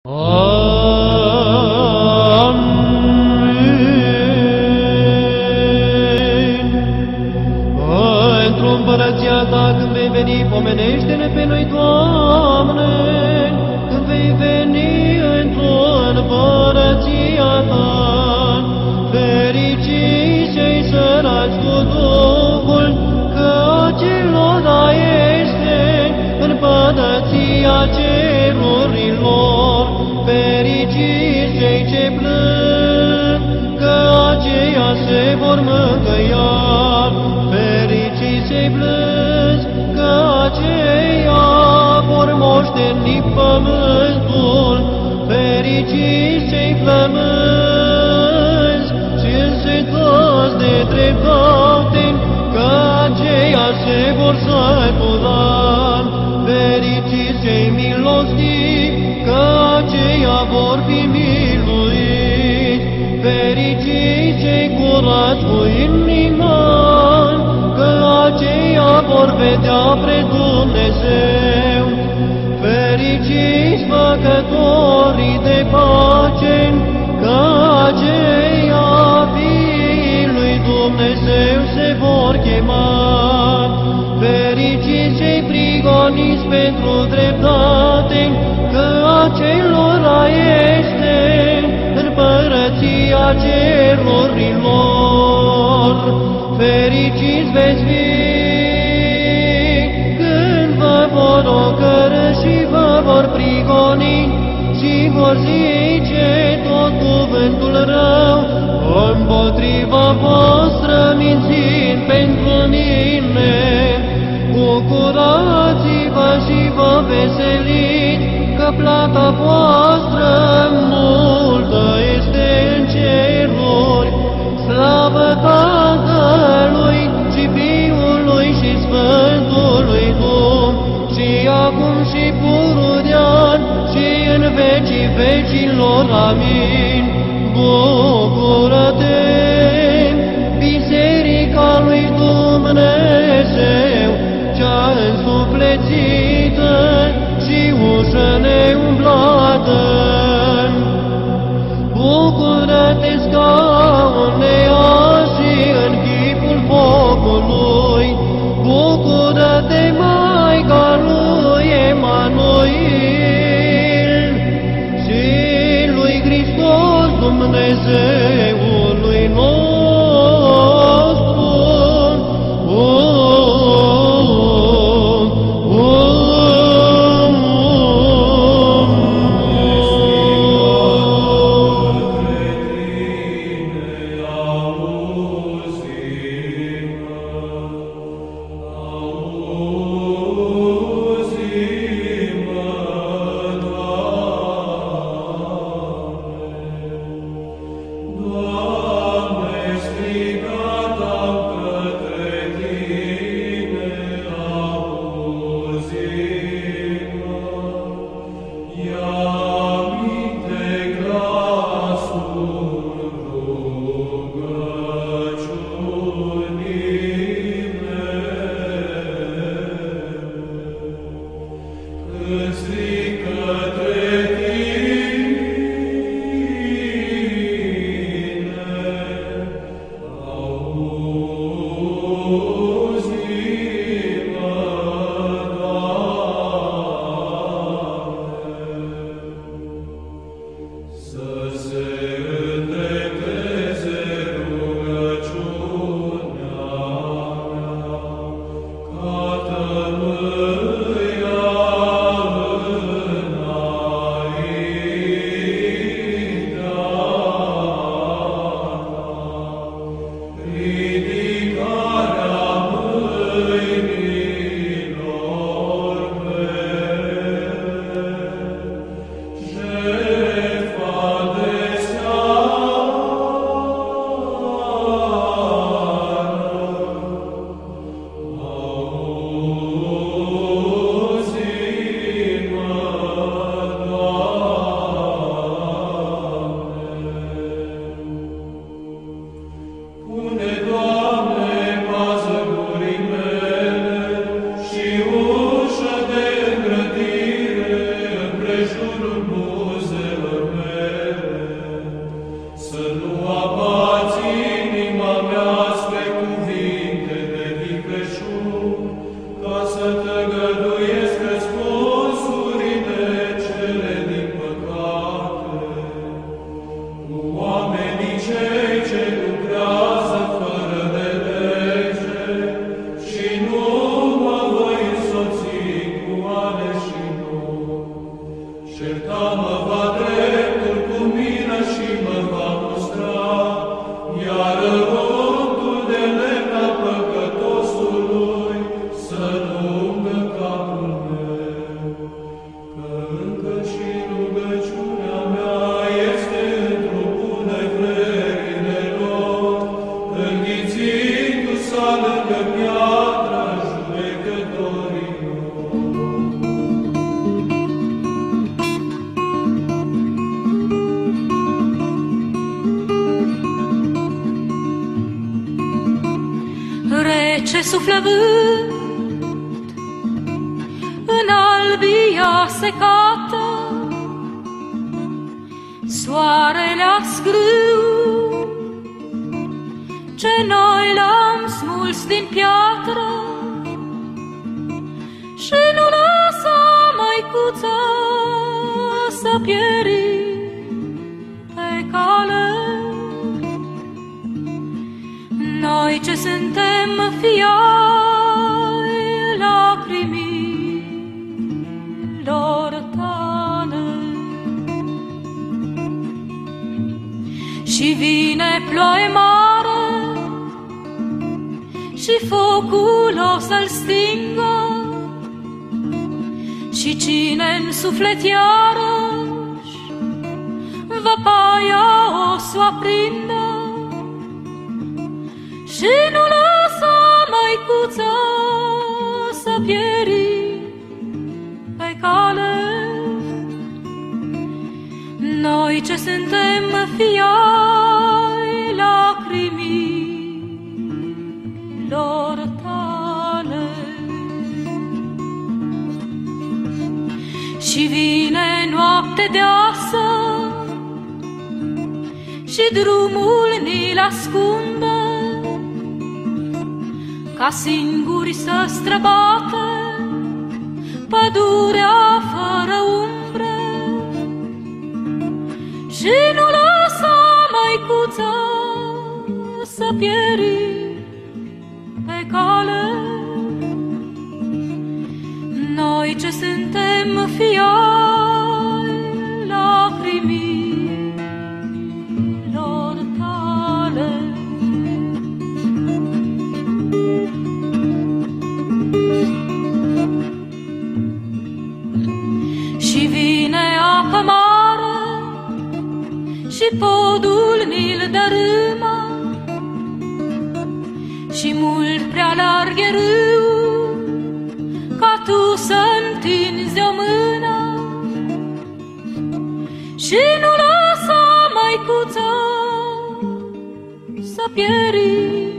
Amin. Într-o împărăția Ta când vei veni, pomenește-ne pe noi, Doamne, când vei veni într-o împărăția Ta. Fericiți cei săraci cu Duhul, că acelora este împărăția cerurilor. Fericiți cei ce plâng, că aceia se vor mângâia. Fericiți cei plângi, că aceia vor moșteni pământul. Fericiți cei flămânzi și însetați de dreptate, că aceia se vor sătura. Fericiți cei milostivi, că aceia vor fi miluiți. Fericiți cei curați cu inima, că aceia vor vedea pre Dumnezeu. Fericiți făcătorii de pace, că aceia fiii lui Dumnezeu se vor chema. Fericiți cei prigoniți pentru dreptate, că acelora este împărăția cerurilor. Fericiți veți fi când vă vor ocărî și vă vor prigoni și vor zice tot cuvântul rău împotriva voastră, mințind pentru mine. Bucurați-vă și vă veseliți, că plata voastră multă este în ceruri. Slavă Tatălui și Fiului și Sfântului Duh, și acum și pururea și în vecii vecilor. Amin. Bucură-te, Biserica lui Dumnezeu, cea însuflețită și ușă neumblată. Bucură-te, scaune și în chipul focului. Bucură-te, Maica lui Emanuel și lui Hristos Dumnezeului nostru. mă va dreptul cu mine și mă va mustra, iar rodul de lemn al păcătosului să nu umblă capul meu. Că încă și rugăciunea mea este într-o bună vremine lor, înghițindu-s lângă piatra judecătorilor. Rece suflă vânt în albia secată, soarele asgrâu ce noi l-am smuls din piatră, și nu lăsa măicuță să pieri pe cale. Noi ce suntem fii ai lacrimilor tale, și vine ploaie mare și focul o să-l stingă, și cine-n suflet iarăși văpaia o să o aprindă. Și nu lăsa măicuță să pieri pe cale. Noi ce suntem fii ai lacrimilor tale. Și vine noapte deasă și drumul ni-l ascunde, ca singuri să străbată pădurea fără umbre. Și nu lăsa măicuță să pieri pe cale. Noi ce suntem fii ai lacrimilor tale. Și vine apă mare și podul ni-l dărâmă, și mult prea larg e râul ca tu să întinzi o mână. Și nu lăsa măicuță să pieri